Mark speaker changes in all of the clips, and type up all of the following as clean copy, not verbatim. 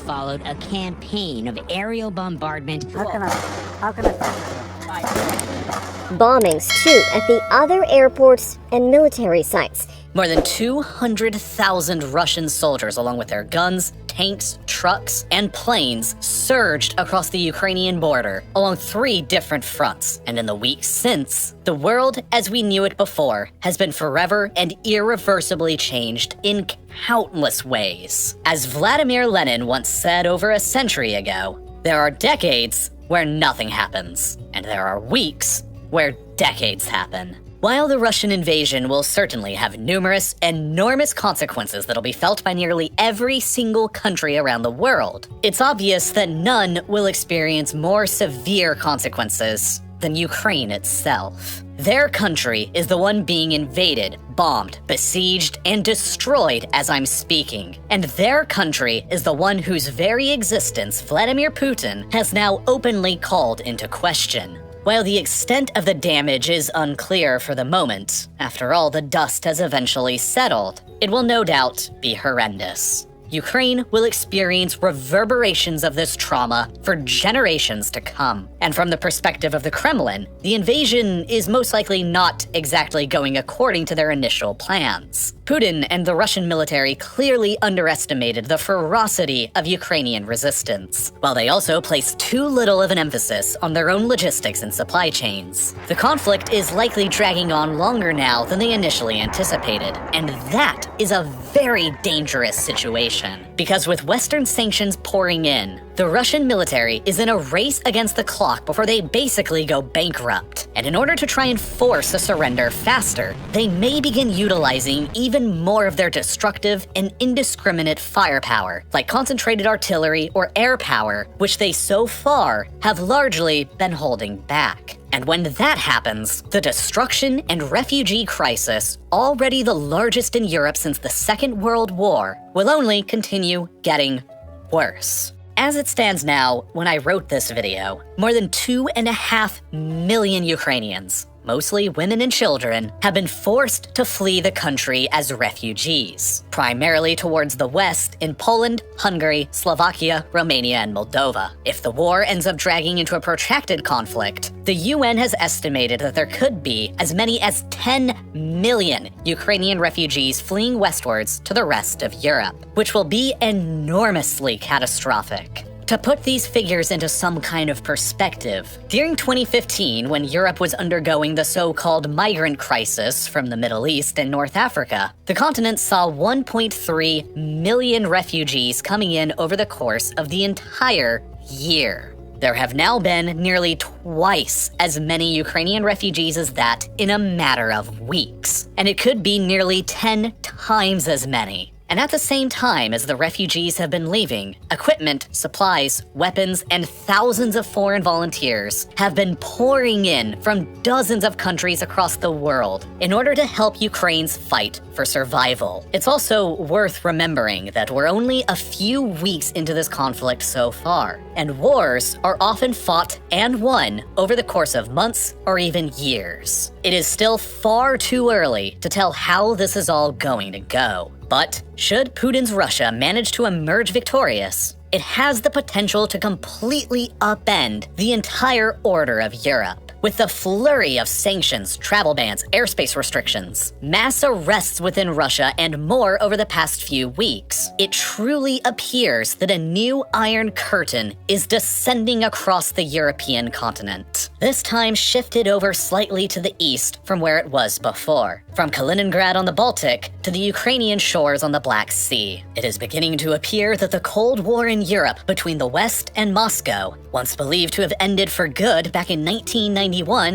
Speaker 1: followed a campaign of aerial bombardment.
Speaker 2: How can I
Speaker 3: Bombings, too, at the other airports and military sites.
Speaker 4: More than 200,000 Russian soldiers, along with their guns, tanks, trucks, and planes, surged across the Ukrainian border along 3 different fronts. And in the weeks since, the world as we knew it before has been forever and irreversibly changed in countless ways. As Vladimir Lenin once said over a century ago, there are decades where nothing happens, and there are weeks where decades happen. While the Russian invasion will certainly have numerous, enormous consequences that'll be felt by nearly every single country around the world, it's obvious that none will experience more severe consequences than Ukraine itself. Their country is the one being invaded, bombed, besieged, and destroyed as I'm speaking. And their country is the one whose very existence Vladimir Putin has now openly called into question. While the extent of the damage is unclear for the moment, after all, the dust has eventually settled, it will no doubt be horrendous. Ukraine will experience reverberations of this trauma for generations to come. And from the perspective of the Kremlin, the invasion is most likely not exactly going according to their initial plans. Putin and the Russian military clearly underestimated the ferocity of Ukrainian resistance, while they also placed too little of an emphasis on their own logistics and supply chains. The conflict is likely dragging on longer now than they initially anticipated, and that is a very dangerous situation. Because with Western sanctions pouring in, the Russian military is in a race against the clock before they basically go bankrupt. And in order to try and force a surrender faster, they may begin utilizing even more of their destructive and indiscriminate firepower, like concentrated artillery or air power, which they so far have largely been holding back. And when that happens, the destruction and refugee crisis, already the largest in Europe since the Second World War, will only continue getting worse. As it stands now, when I wrote this video, more than 2.5 million Ukrainians, mostly women and children, have been forced to flee the country as refugees, primarily towards the west in Poland, Hungary, Slovakia, Romania, and Moldova. If the war ends up dragging into a protracted conflict, the UN has estimated that there could be as many as 10 million Ukrainian refugees fleeing westwards to the rest of Europe, which will be enormously catastrophic. To put these figures into some kind of perspective, during 2015, when Europe was undergoing the so-called migrant crisis from the Middle East and North Africa, the continent saw 1.3 million refugees coming in over the course of the entire year. There have now been nearly twice as many Ukrainian refugees as that in a matter of weeks, and it could be nearly 10 times as many. And at the same time as the refugees have been leaving, equipment, supplies, weapons, and thousands of foreign volunteers have been pouring in from dozens of countries across the world in order to help Ukraine's fight for survival. It's also worth remembering that we're only a few weeks into this conflict so far, and wars are often fought and won over the course of months or even years. It is still far too early to tell how this is all going to go. But should Putin's Russia manage to emerge victorious, it has the potential to completely upend the entire order of Europe. With the flurry of sanctions, travel bans, airspace restrictions, mass arrests within Russia, and more over the past few weeks, it truly appears that a new Iron Curtain is descending across the European continent. This time shifted over slightly to the east from where it was before, from Kaliningrad on the Baltic to the Ukrainian shores on the Black Sea. It is beginning to appear that the Cold War in Europe between the West and Moscow, once believed to have ended for good back in 1991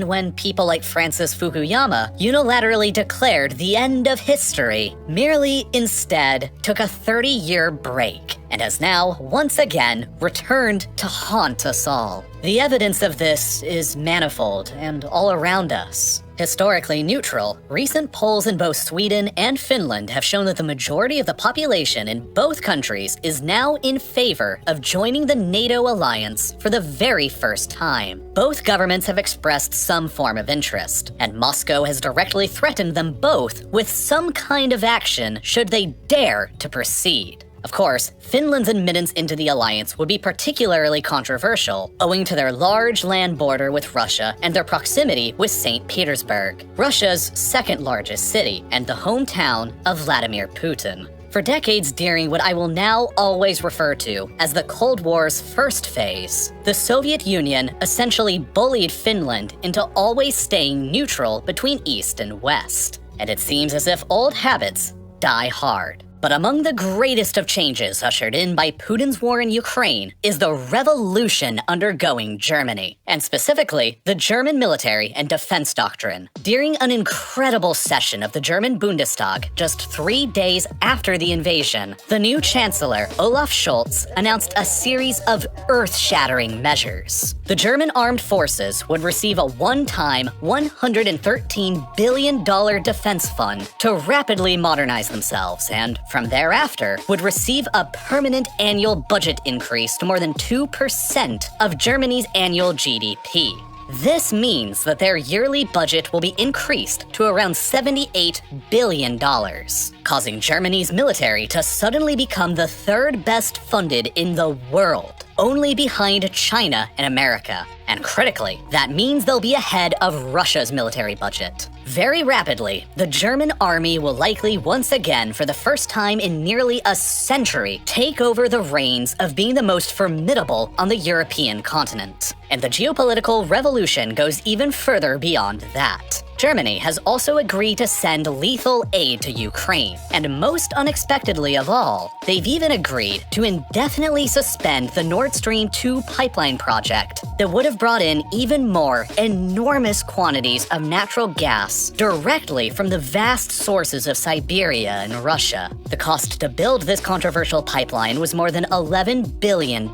Speaker 4: when people like Francis Fukuyama unilaterally declared the end of history, merely instead took a 30-year break and has now once again returned to haunt us all. The evidence of this is manifold and all around us. Historically neutral, recent polls in both Sweden and Finland have shown that the majority of the population in both countries is now in favor of joining the NATO alliance for the very first time. Both governments have expressed some form of interest, and Moscow has directly threatened them both with some kind of action should they dare to proceed. Of course, Finland's admittance into the alliance would be particularly controversial, owing to their large land border with Russia and their proximity with St. Petersburg, Russia's second largest city and the hometown of Vladimir Putin. For decades during what I will now always refer to as the Cold War's first phase, the Soviet Union essentially bullied Finland into always staying neutral between East and West. And it seems as if old habits die hard. But among the greatest of changes ushered in by Putin's war in Ukraine is the revolution undergoing Germany, and specifically the German military and defense doctrine. During an incredible session of the German Bundestag just 3 days after the invasion, the new Chancellor, Olaf Scholz, announced a series of earth-shattering measures. The German armed forces would receive a one-time $113 billion defense fund to rapidly modernize themselves, and from thereafter, would receive a permanent annual budget increase to more than 2% of Germany's annual GDP. This means that their yearly budget will be increased to around $78 billion, causing Germany's military to suddenly become the third best funded in the world, only behind China and America. And critically, that means they'll be ahead of Russia's military budget. Very rapidly, the German army will likely once again, for the first time in nearly a century, take over the reins of being the most formidable on the European continent. And the geopolitical revolution goes even further beyond that. Germany has also agreed to send lethal aid to Ukraine, and most unexpectedly of all, they've even agreed to indefinitely suspend the Nord Stream 2 pipeline project that would have brought in even more enormous quantities of natural gas directly from the vast sources of Siberia and Russia. The cost to build this controversial pipeline was more than $11 billion,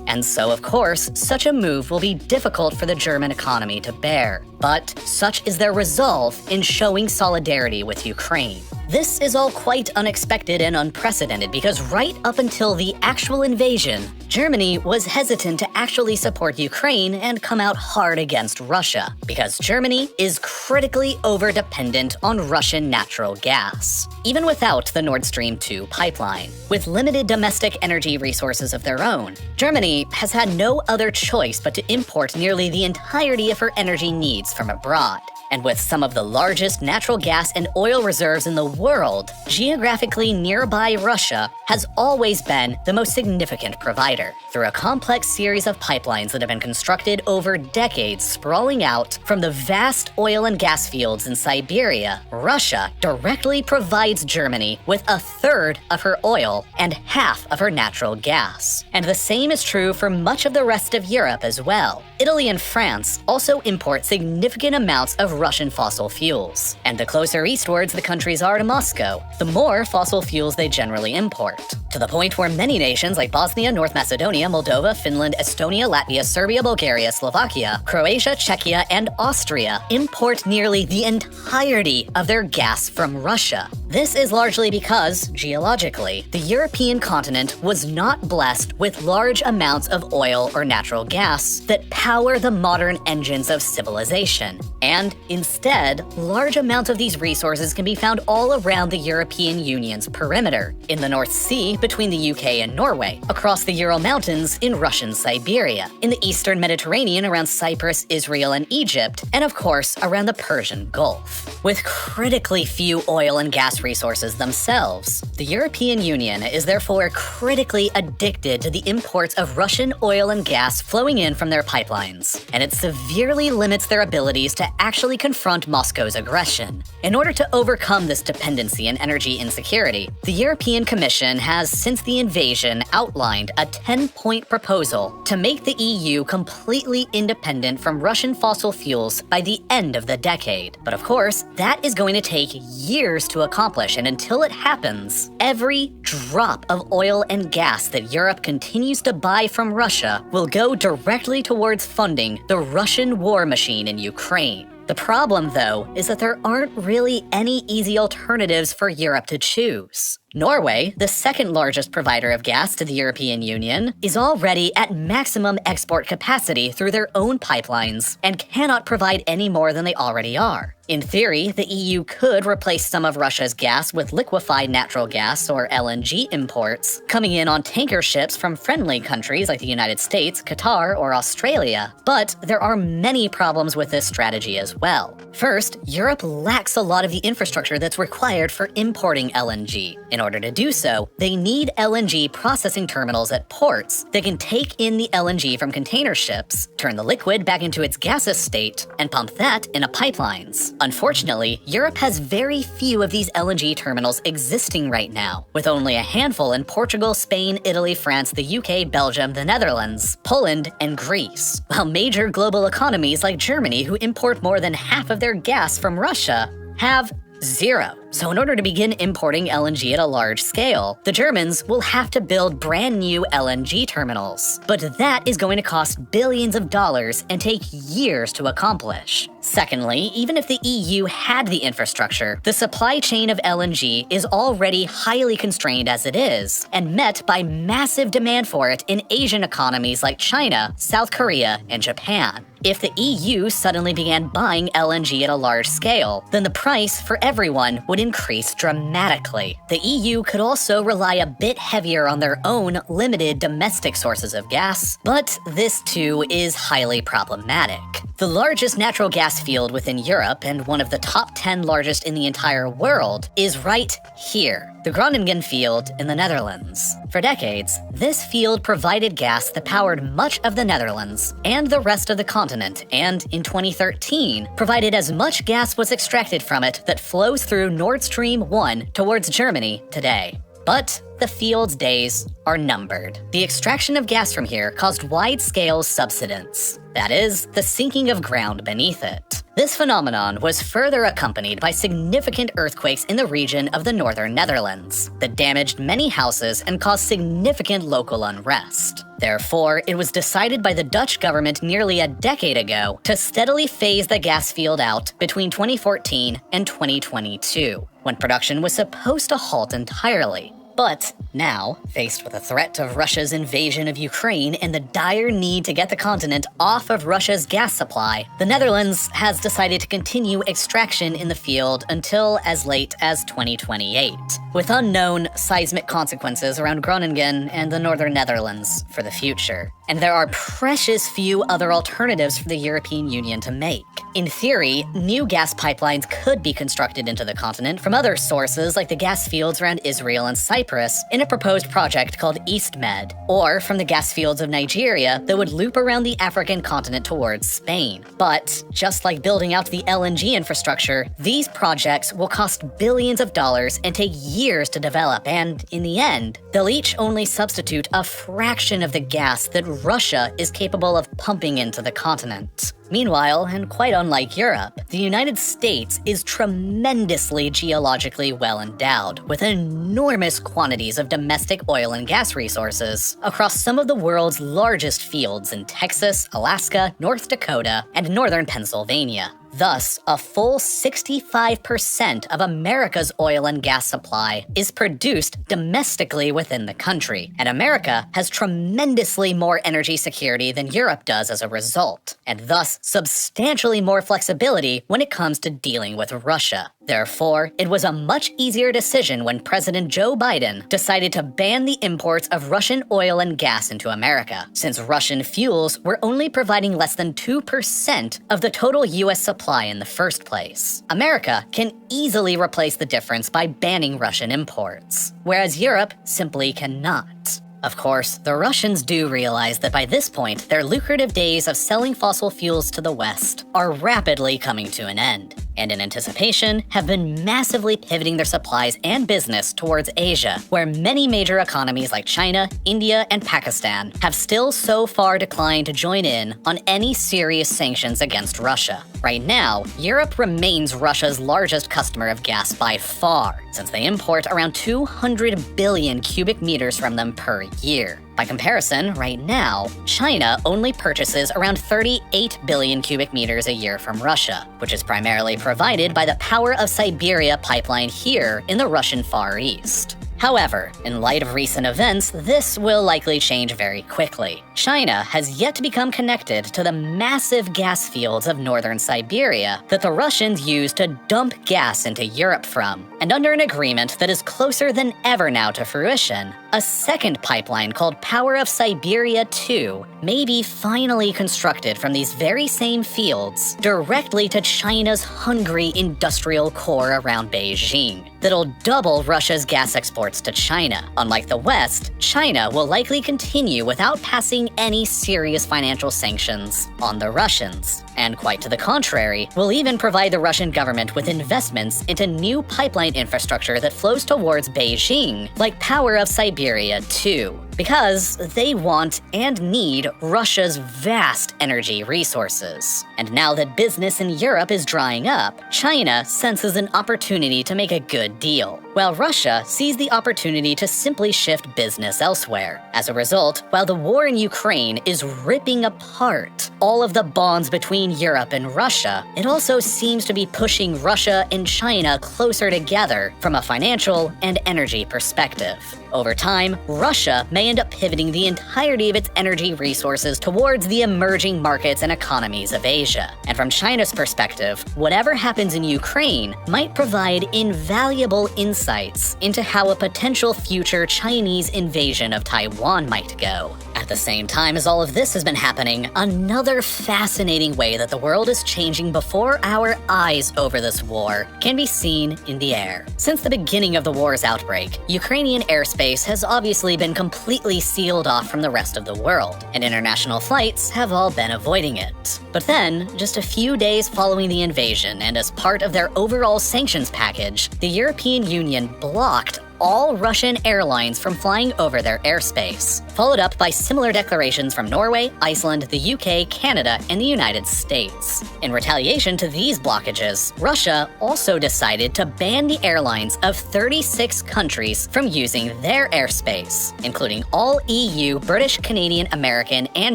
Speaker 4: and so of course, such a move will be difficult for the German economy to bear. But such is their resolve in showing solidarity with Ukraine. This is all quite unexpected and unprecedented because right up until the actual invasion, Germany was hesitant to actually support Ukraine and come out hard against Russia, because Germany is critically over-dependent on Russian natural gas, even without the Nord Stream 2 pipeline. With limited domestic energy resources of their own, Germany has had no other choice but to import nearly the entirety of her energy needs from abroad. And with some of the largest natural gas and oil reserves in the world, geographically nearby Russia has always been the most significant provider. Through a complex series of pipelines that have been constructed over decades sprawling out from the vast oil and gas fields in Siberia, Russia directly provides Germany with a third of her oil and half of her natural gas. And the same is true for much of the rest of Europe as well. Italy and France also import significant amounts of Russian fossil fuels. And the closer eastwards the countries are to Moscow, the more fossil fuels they generally import. To the point where many nations like Bosnia, North Macedonia, Moldova, Finland, Estonia, Latvia, Serbia, Bulgaria, Slovakia, Croatia, Czechia, and Austria import nearly the entirety of their gas from Russia. This is largely because, geologically, the European continent was not blessed with large amounts of oil or natural gas that power the modern engines of civilization. And instead, large amounts of these resources can be found all around the European Union's perimeter, in the North Sea between the UK and Norway, across the Ural Mountains in Russian Siberia, in the Eastern Mediterranean around Cyprus, Israel, and Egypt, and of course, around the Persian Gulf. With critically few oil and gas resources themselves, the European Union is therefore critically addicted to the imports of Russian oil and gas flowing in from their pipelines, and it severely limits their abilities to actually confront Moscow's aggression. In order to overcome this dependency and energy insecurity, the European Commission has, since the invasion, outlined a 10-point proposal to make the EU completely independent from Russian fossil fuels by the end of the decade. But of course, that is going to take years to accomplish, and until it happens, every drop of oil and gas that Europe continues to buy from Russia will go directly towards funding the Russian war machine in Ukraine. The problem, though, is that there aren't really any easy alternatives for Europe to choose. Norway, the second largest provider of gas to the European Union, is already at maximum export capacity through their own pipelines and cannot provide any more than they already are. In theory, the EU could replace some of Russia's gas with liquefied natural gas or LNG imports, coming in on tanker ships from friendly countries like the United States, Qatar, or Australia. But there are many problems with this strategy as well. First, Europe lacks a lot of the infrastructure that's required for importing LNG. In order to do so, they need LNG processing terminals at ports that can take in the LNG from container ships, turn the liquid back into its gaseous state, and pump that into pipelines. Unfortunately, Europe has very few of these LNG terminals existing right now, with only a handful in Portugal, Spain, Italy, France, the UK, Belgium, the Netherlands, Poland, and Greece, while major global economies like Germany, who import more than half of their gas from Russia, have zero. So in order to begin importing LNG at a large scale, the Germans will have to build brand new LNG terminals. But that is going to cost billions of dollars and take years to accomplish. Secondly, even if the EU had the infrastructure, the supply chain of LNG is already highly constrained as it is, and met by massive demand for it in Asian economies like China, South Korea, and Japan. If the EU suddenly began buying LNG at a large scale, then the price for everyone would increase dramatically. The EU could also rely a bit heavier on their own limited domestic sources of gas, but this too is highly problematic. The largest natural gas field within Europe, and one of the top 10 largest in the entire world, is right here, the Groningen field in the Netherlands. For decades, this field provided gas that powered much of the Netherlands and the rest of the continent, and in 2013, provided as much gas was extracted from it that flows through Nord Stream 1 towards Germany today. But the field's days are numbered. The extraction of gas from here caused wide-scale subsidence, that is, the sinking of ground beneath it. This phenomenon was further accompanied by significant earthquakes in the region of the northern Netherlands that damaged many houses and caused significant local unrest. Therefore, it was decided by the Dutch government nearly a decade ago to steadily phase the gas field out between 2014 and 2022, when production was supposed to halt entirely. But now, faced with the threat of Russia's invasion of Ukraine and the dire need to get the continent off of Russia's gas supply, the Netherlands has decided to continue extraction in the field until as late as 2028, with unknown seismic consequences around Groningen and the northern Netherlands for the future. And there are precious few other alternatives for the European Union to make. In theory, new gas pipelines could be constructed into the continent from other sources like the gas fields around Israel and Cyprus in a proposed project called EastMed, or from the gas fields of Nigeria that would loop around the African continent towards Spain. But just like building out the LNG infrastructure, these projects will cost billions of dollars and take years to develop, and in the end, they'll each only substitute a fraction of the gas that Russia is capable of pumping into the continent. Meanwhile, and quite unlike Europe, the United States is tremendously geologically well endowed, with enormous quantities of domestic oil and gas resources across some of the world's largest fields in Texas, Alaska, North Dakota, and northern Pennsylvania. Thus, a full 65% of America's oil and gas supply is produced domestically within the country, and America has tremendously more energy security than Europe does as a result, and thus substantially more flexibility when it comes to dealing with Russia. Therefore, it was a much easier decision when President Joe Biden decided to ban the imports of Russian oil and gas into America, since Russian fuels were only providing less than 2% of the total U.S. supply in the first place. America can easily replace the difference by banning Russian imports, whereas Europe simply cannot. Of course, the Russians do realize that by this point, their lucrative days of selling fossil fuels to the West are rapidly coming to an end, and in anticipation, have been massively pivoting their supplies and business towards Asia, where many major economies like China, India, and Pakistan have still so far declined to join in on any serious sanctions against Russia. Right now, Europe remains Russia's largest customer of gas by far, since they import around 200 billion cubic meters from them per year. By comparison, right now, China only purchases around 38 billion cubic meters a year from Russia, which is primarily provided by the Power of Siberia pipeline here in the Russian Far East. However, in light of recent events, this will likely change very quickly. China has yet to become connected to the massive gas fields of northern Siberia that the Russians use to dump gas into Europe from. And under an agreement that is closer than ever now to fruition, a second pipeline called Power of Siberia 2 may be finally constructed from these very same fields directly to China's hungry industrial core around Beijing. That'll double Russia's gas exports to China. Unlike the West, China will likely continue without passing any serious financial sanctions on the Russians. And quite to the contrary, will even provide the Russian government with investments into new pipeline infrastructure that flows towards Beijing, like Power of Siberia 2. Because they want and need Russia's vast energy resources. And now that business in Europe is drying up, China senses an opportunity to make a good deal, while Russia sees the opportunity to simply shift business elsewhere. As a result, while the war in Ukraine is ripping apart all of the bonds between Europe and Russia, it also seems to be pushing Russia and China closer together from a financial and energy perspective. Over time, Russia may end up pivoting the entirety of its energy resources towards the emerging markets and economies of Asia. And from China's perspective, whatever happens in Ukraine might provide invaluable insights into how a potential future Chinese invasion of Taiwan might go. At the same time as all of this has been happening, another fascinating way that the world is changing before our eyes over this war can be seen in the air. Since the beginning of the war's outbreak, Ukrainian airspace has obviously been completely sealed off from the rest of the world, and international flights have all been avoiding it. But then, just a few days following the invasion and as part of their overall sanctions package, the European Union blocked all Russian airlines from flying over their airspace, followed up by similar declarations from Norway, Iceland, the UK, Canada, and the United States. In retaliation to these blockages, Russia also decided to ban the airlines of 36 countries from using their airspace, including all EU, British, Canadian, American, and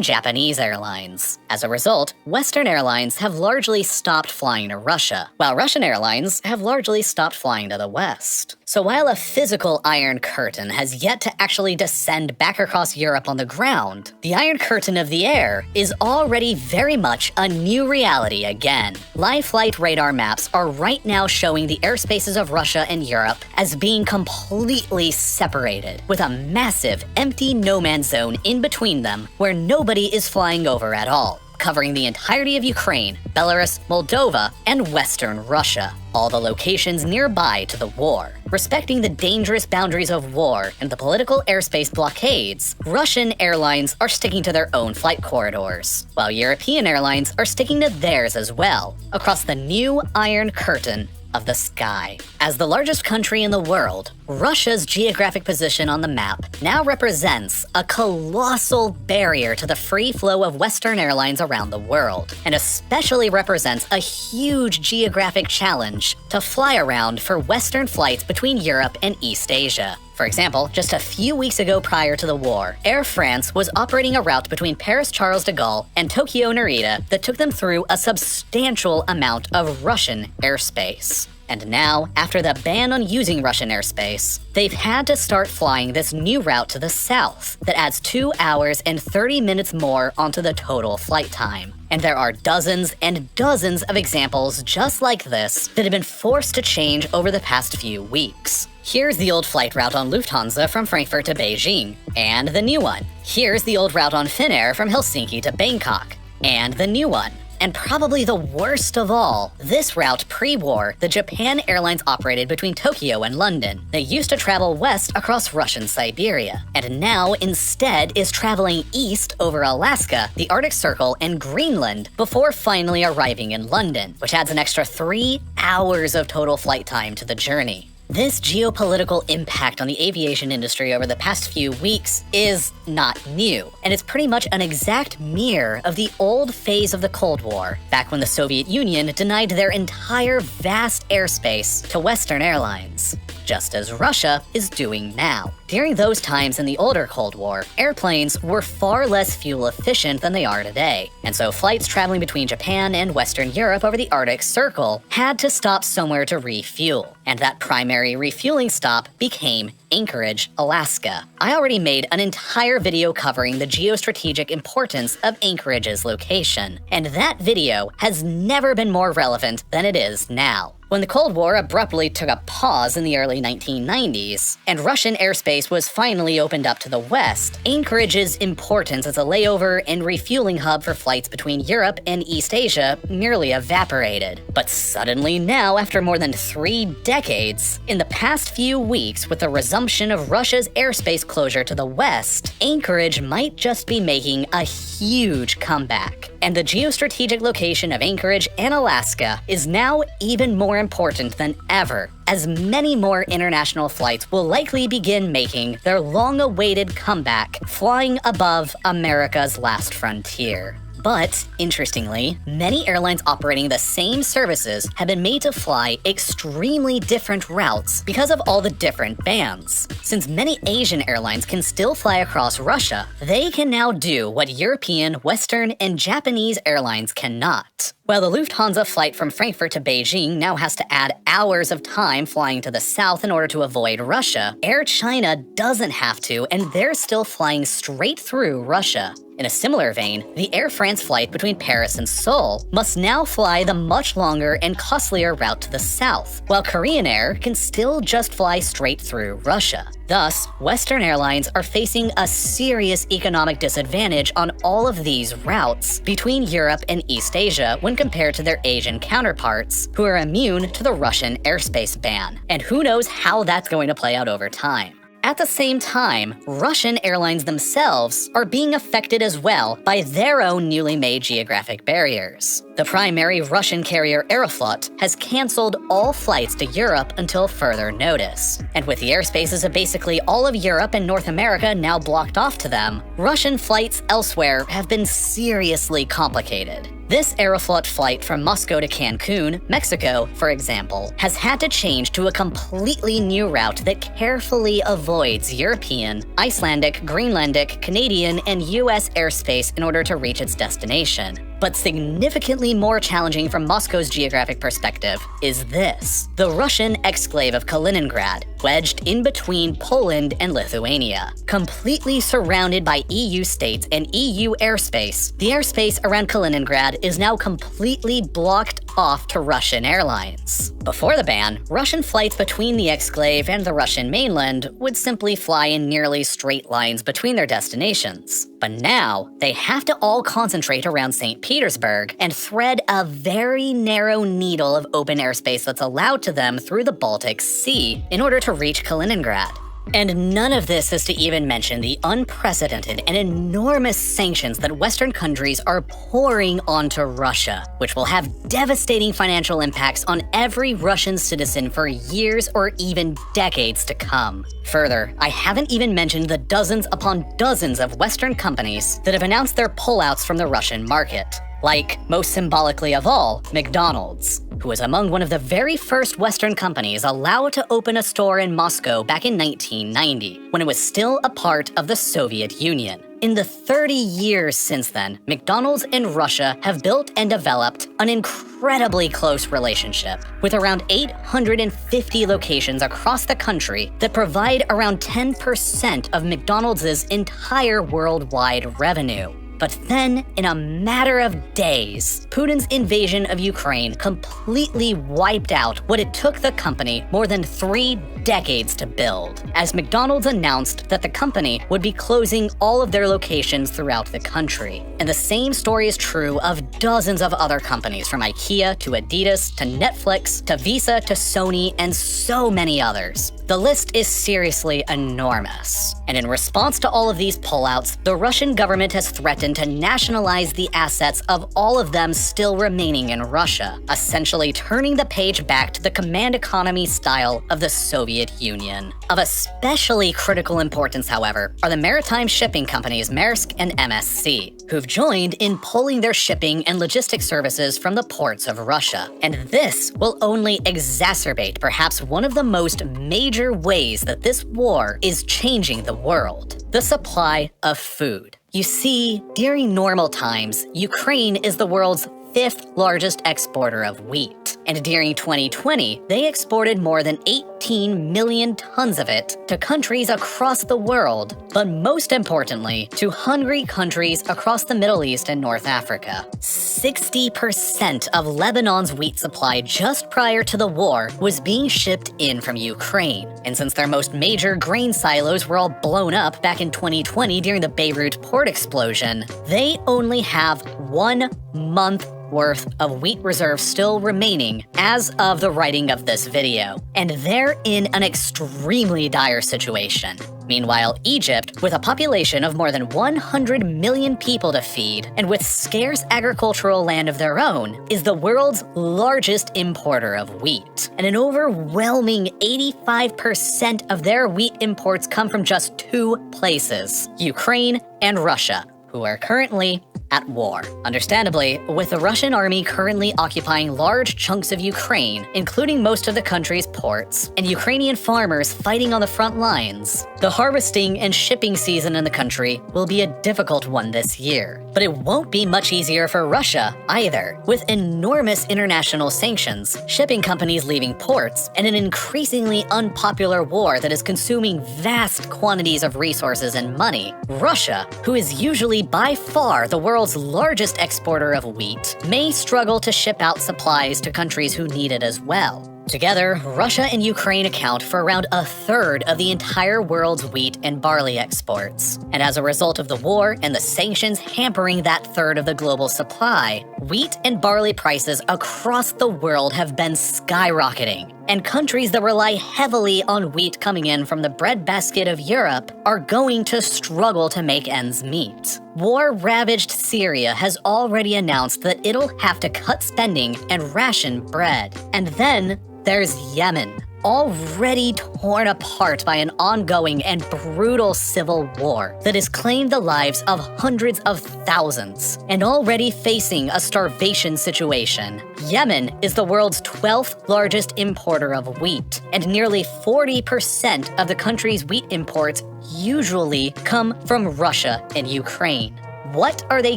Speaker 4: Japanese airlines. As a result, Western airlines have largely stopped flying to Russia, while Russian airlines have largely stopped flying to the West. So while a physical Iron Curtain has yet to actually descend back across Europe on the ground, the Iron Curtain of the air is already very much a new reality again. Live flight radar maps are right now showing the airspaces of Russia and Europe as being completely separated, with a massive empty no-man's zone in between them where nobody is flying over at all, covering the entirety of Ukraine, Belarus, Moldova, and Western Russia, all the locations nearby to the war. Respecting the dangerous boundaries of war and the political airspace blockades, Russian airlines are sticking to their own flight corridors, while European airlines are sticking to theirs as well, across the new Iron Curtain of the sky. As the largest country in the world, Russia's geographic position on the map now represents a colossal barrier to the free flow of Western airlines around the world, and especially represents a huge geographic challenge to fly around for Western flights between Europe and East Asia. For example, just a few weeks ago prior to the war, Air France was operating a route between Paris Charles de Gaulle and Tokyo Narita that took them through a substantial amount of Russian airspace. And now, after the ban on using Russian airspace, they've had to start flying this new route to the south that adds 2 hours and 30 minutes more onto the total flight time. And there are dozens and dozens of examples just like this that have been forced to change over the past few weeks. Here's the old flight route on Lufthansa from Frankfurt to Beijing, and the new one. Here's the old route on Finnair from Helsinki to Bangkok, and the new one. And probably the worst of all, this route pre-war, the Japan Airlines operated between Tokyo and London. They used to travel west across Russian Siberia, and now instead is traveling east over Alaska, the Arctic Circle, and Greenland before finally arriving in London, which adds an extra 3 hours of total flight time to the journey. This geopolitical impact on the aviation industry over the past few weeks is not new, and it's pretty much an exact mirror of the old phase of the Cold War, back when the Soviet Union denied their entire vast airspace to Western airlines, just as Russia is doing now. During those times in the older Cold War, airplanes were far less fuel efficient than they are today, and so flights traveling between Japan and Western Europe over the Arctic Circle had to stop somewhere to refuel, and that primary refueling stop became Anchorage, Alaska. I already made an entire video covering the geostrategic importance of Anchorage's location, and that video has never been more relevant than it is now. When the Cold War abruptly took a pause in the early 1990s, and Russian airspace was finally opened up to the West, Anchorage's importance as a layover and refueling hub for flights between Europe and East Asia nearly evaporated. But suddenly now, after more than 3 decades, in the past few weeks with the resumption of Russia's airspace closure to the West, Anchorage might just be making a huge comeback. And the geostrategic location of Anchorage and Alaska is now even more important than ever, as many more international flights will likely begin making their long-awaited comeback flying above America's last frontier. But, interestingly, many airlines operating the same services have been made to fly extremely different routes because of all the different bans. Since many Asian airlines can still fly across Russia, they can now do what European, Western, and Japanese airlines cannot. While the Lufthansa flight from Frankfurt to Beijing now has to add hours of time flying to the south in order to avoid Russia, Air China doesn't have to, and they're still flying straight through Russia. In a similar vein, the Air France flight between Paris and Seoul must now fly the much longer and costlier route to the south, while Korean Air can still just fly straight through Russia. Thus, Western airlines are facing a serious economic disadvantage on all of these routes between Europe and East Asia when compared to their Asian counterparts, who are immune to the Russian airspace ban. And who knows how that's going to play out over time. At the same time, Russian airlines themselves are being affected as well by their own newly made geographic barriers. The primary Russian carrier Aeroflot has canceled all flights to Europe until further notice. And with the airspaces of basically all of Europe and North America now blocked off to them, Russian flights elsewhere have been seriously complicated. This Aeroflot flight from Moscow to Cancun, Mexico, for example, has had to change to a completely new route that carefully avoids European, Icelandic, Greenlandic, Canadian, and US airspace in order to reach its destination. But significantly more challenging from Moscow's geographic perspective is this: the Russian exclave of Kaliningrad, wedged in between Poland and Lithuania. Completely surrounded by EU states and EU airspace, the airspace around Kaliningrad is now completely blocked off to Russian airlines. Before the ban, Russian flights between the exclave and the Russian mainland would simply fly in nearly straight lines between their destinations. But now, they have to all concentrate around St. Petersburg and thread a very narrow needle of open airspace that's allowed to them through the Baltic Sea in order to reach Kaliningrad. And none of this is to even mention the unprecedented and enormous sanctions that Western countries are pouring onto Russia, which will have devastating financial impacts on every Russian citizen for years or even decades to come. Further, I haven't even mentioned the dozens upon dozens of Western companies that have announced their pullouts from the Russian market. Like, most symbolically of all, McDonald's, who was among one of the very first Western companies allowed to open a store in Moscow back in 1990, when it was still a part of the Soviet Union. In the 30 years since then, McDonald's and Russia have built and developed an incredibly close relationship, with around 850 locations across the country that provide around 10% of McDonald's entire worldwide revenue. But then, in a matter of days, Putin's invasion of Ukraine completely wiped out what it took the company more than 3 decades to build, as McDonald's announced that the company would be closing all of their locations throughout the country. And the same story is true of dozens of other companies, from IKEA to Adidas to Netflix to Visa to Sony and so many others. The list is seriously enormous. And in response to all of these pullouts, the Russian government has threatened to nationalize the assets of all of them still remaining in Russia, essentially turning the page back to the command economy style of the Soviet Soviet Union. Of especially critical importance, however, are the maritime shipping companies Maersk and MSC, who've joined in pulling their shipping and logistics services from the ports of Russia. And this will only exacerbate perhaps one of the most major ways that this war is changing the world: the supply of food. You see, during normal times, Ukraine is the world's 5th largest exporter of wheat. And during 2020, they exported more than 18 million tons of it to countries across the world, but most importantly, to hungry countries across the Middle East and North Africa. 60% of Lebanon's wheat supply just prior to the war was being shipped in from Ukraine. And since their most major grain silos were all blown up back in 2020 during the Beirut port explosion, they only have 1 month worth of wheat reserves still remaining as of the writing of this video, and they're in an extremely dire situation. Meanwhile, Egypt, with a population of more than 100 million people to feed, and with scarce agricultural land of their own, is the world's largest importer of wheat. And an overwhelming 85% of their wheat imports come from just 2 places: Ukraine and Russia, who are currently at war. Understandably, with the Russian army currently occupying large chunks of Ukraine, including most of the country's ports, and Ukrainian farmers fighting on the front lines, the harvesting and shipping season in the country will be a difficult one this year. But it won't be much easier for Russia either. With enormous international sanctions, shipping companies leaving ports, and an increasingly unpopular war that is consuming vast quantities of resources and money, Russia, who is usually by far the world's largest exporter of wheat, may struggle to ship out supplies to countries who need it as well. Together, Russia and Ukraine account for around 1/3 of the entire world's wheat and barley exports. And as a result of the war and the sanctions hampering that third of the global supply, wheat and barley prices across the world have been skyrocketing. And countries that rely heavily on wheat coming in from the breadbasket of Europe are going to struggle to make ends meet. War-ravaged Syria has already announced that it'll have to cut spending and ration bread. And then there's Yemen, already torn apart by an ongoing and brutal civil war that has claimed the lives of hundreds of thousands, and already facing a starvation situation. Yemen is the world's 12th largest importer of wheat, and nearly 40% of the country's wheat imports usually come from Russia and Ukraine. What are they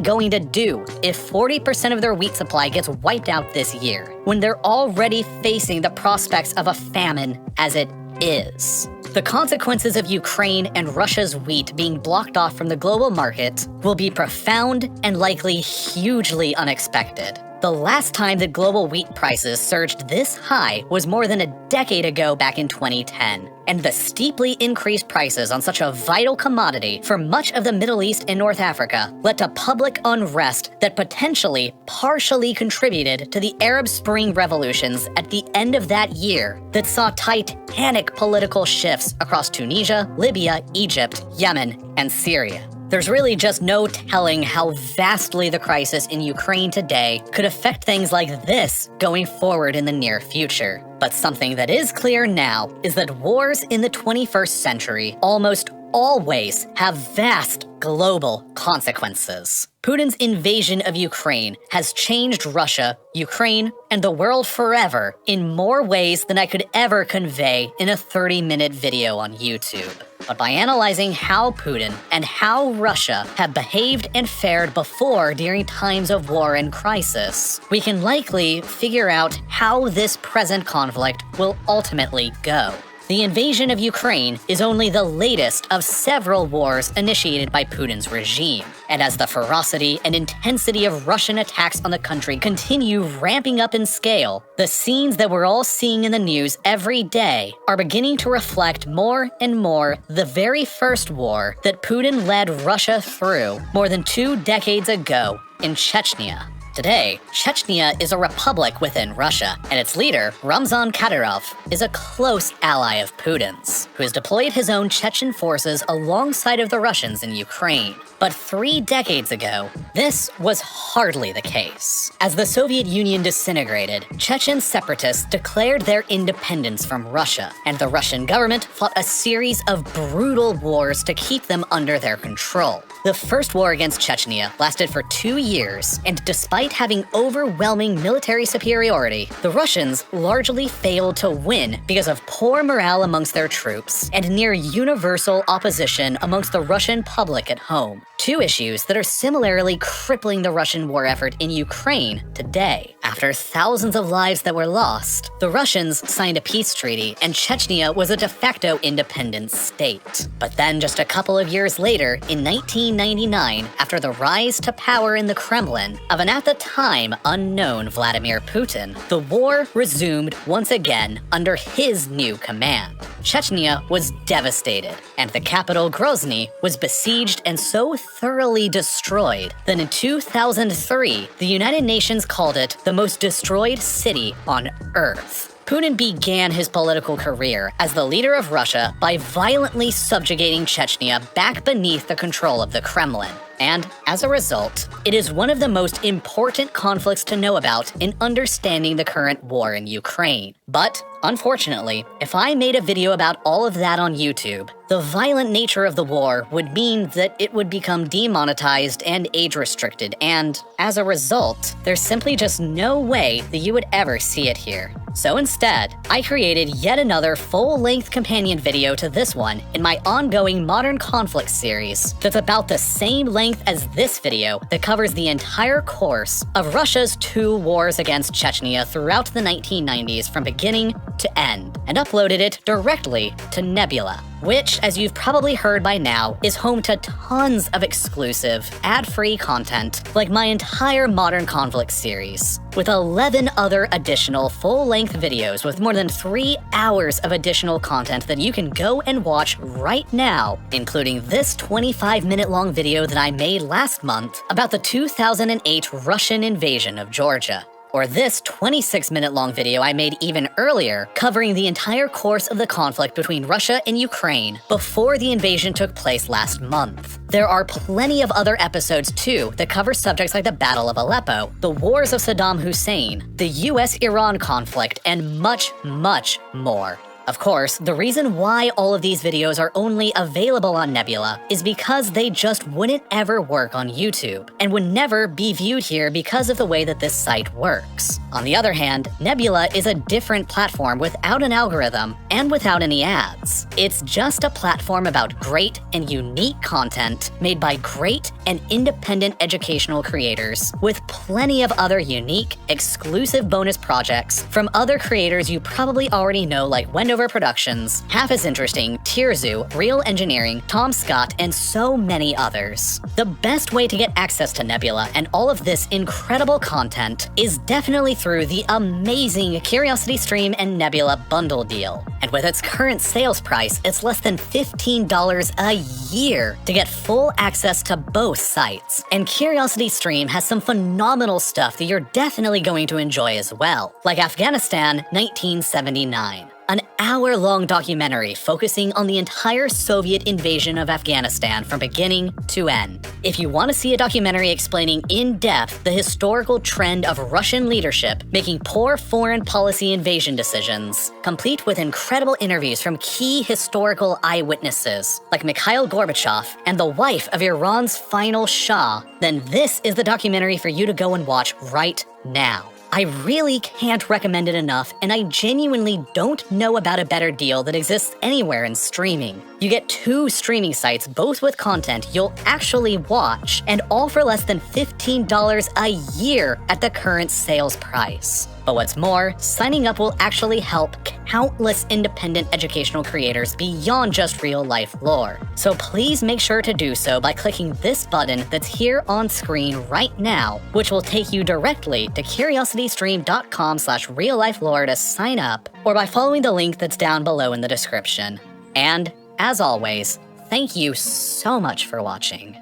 Speaker 4: going to do if 40% of their wheat supply gets wiped out this year, when they're already facing the prospects of a famine as it is? The consequences of Ukraine and Russia's wheat being blocked off from the global market will be profound and likely hugely unexpected. The last time that global wheat prices surged this high was more than a decade ago back in 2010. And the steeply increased prices on such a vital commodity for much of the Middle East and North Africa led to public unrest that potentially partially contributed to the Arab Spring revolutions at the end of that year that saw titanic political shifts across Tunisia, Libya, Egypt, Yemen, and Syria. There's really just no telling how vastly the crisis in Ukraine today could affect things like this going forward in the near future. But something that is clear now is that wars in the 21st century almost always have vast global consequences. Putin's invasion of Ukraine has changed Russia, Ukraine, and the world forever in more ways than I could ever convey in a 30-minute video on YouTube. But by analyzing how Putin and how Russia have behaved and fared before during times of war and crisis, we can likely figure out how this present conflict will ultimately go. The invasion of Ukraine is only the latest of several wars initiated by Putin's regime. And as the ferocity and intensity of Russian attacks on the country continue ramping up in scale, the scenes that we're all seeing in the news every day are beginning to reflect more and more the very first war that Putin led Russia through more than 2 decades ago in Chechnya. Today, Chechnya is a republic within Russia, and its leader, Ramzan Kadyrov, is a close ally of Putin's, who has deployed his own Chechen forces alongside of the Russians in Ukraine. But 3 decades ago, this was hardly the case. As the Soviet Union disintegrated, Chechen separatists declared their independence from Russia, and the Russian government fought a series of brutal wars to keep them under their control. The first war against Chechnya lasted for 2 years, and despite having overwhelming military superiority, the Russians largely failed to win because of poor morale amongst their troops and near universal opposition amongst the Russian public at home. 2 issues that are similarly crippling the Russian war effort in Ukraine today. After thousands of lives that were lost, the Russians signed a peace treaty and Chechnya was a de facto independent state. But then just a couple of years later, in 1999, after the rise to power in the Kremlin of an at the time unknown Vladimir Putin, the war resumed once again under his new command. Chechnya was devastated, and the capital Grozny was besieged and so thoroughly destroyed that in 2003, the United Nations called it the most destroyed city on Earth. Putin began his political career as the leader of Russia by violently subjugating Chechnya back beneath the control of the Kremlin. And as a result, it is one of the most important conflicts to know about in understanding the current war in Ukraine. But unfortunately, if I made a video about all of that on YouTube, the violent nature of the war would mean that it would become demonetized and age-restricted, and as a result, there's simply just no way that you would ever see it here. So instead, I created yet another full-length companion video to this one in my ongoing Modern Conflict series that's about the same length as this video that covers the entire course of Russia's 2 wars against Chechnya throughout the 1990s from beginning to end, and uploaded it directly to Nebula, which, as you've probably heard by now, is home to tons of exclusive, ad-free content like my entire Modern Conflict series, with 11 other additional full-length videos with more than 3 hours of additional content that you can go and watch right now, including this 25-minute-long video that I made last month about the 2008 Russian invasion of Georgia. Or this 26-minute-long video I made even earlier, covering the entire course of the conflict between Russia and Ukraine before the invasion took place last month. There are plenty of other episodes too that cover subjects like the Battle of Aleppo, the wars of Saddam Hussein, the US-Iran conflict, and much, much more. Of course, the reason why all of these videos are only available on Nebula is because they just wouldn't ever work on YouTube, and would never be viewed here because of the way that this site works. On the other hand, Nebula is a different platform without an algorithm and without any ads. It's just a platform about great and unique content made by great and independent educational creators, with plenty of other unique, exclusive bonus projects from other creators you probably already know, like Wendover Productions, Half as Interesting, Tierzu, Real Engineering, Tom Scott, and so many others. The best way to get access to Nebula and all of this incredible content is definitely through the amazing Curiosity Stream and Nebula bundle deal. And with its current sales price, it's less than $15 a year to get full access to both sites. And Curiosity Stream has some phenomenal stuff that you're definitely going to enjoy as well, like Afghanistan 1979. An hour-long documentary focusing on the entire Soviet invasion of Afghanistan from beginning to end. If you want to see a documentary explaining in depth the historical trend of Russian leadership making poor foreign policy invasion decisions, complete with incredible interviews from key historical eyewitnesses like Mikhail Gorbachev and the wife of Iran's final Shah, then this is the documentary for you to go and watch right now. I really can't recommend it enough, and I genuinely don't know about a better deal that exists anywhere in streaming. You get 2 streaming sites, both with content you'll actually watch, and all for less than $15 a year at the current sales price. But what's more, signing up will actually help countless independent educational creators beyond just real-life lore. So please make sure to do so by clicking this button that's here on screen right now, which will take you directly to curiositystream.com/real-life-lore to sign up, or by following the link that's down below in the description. And, as always, thank you so much for watching.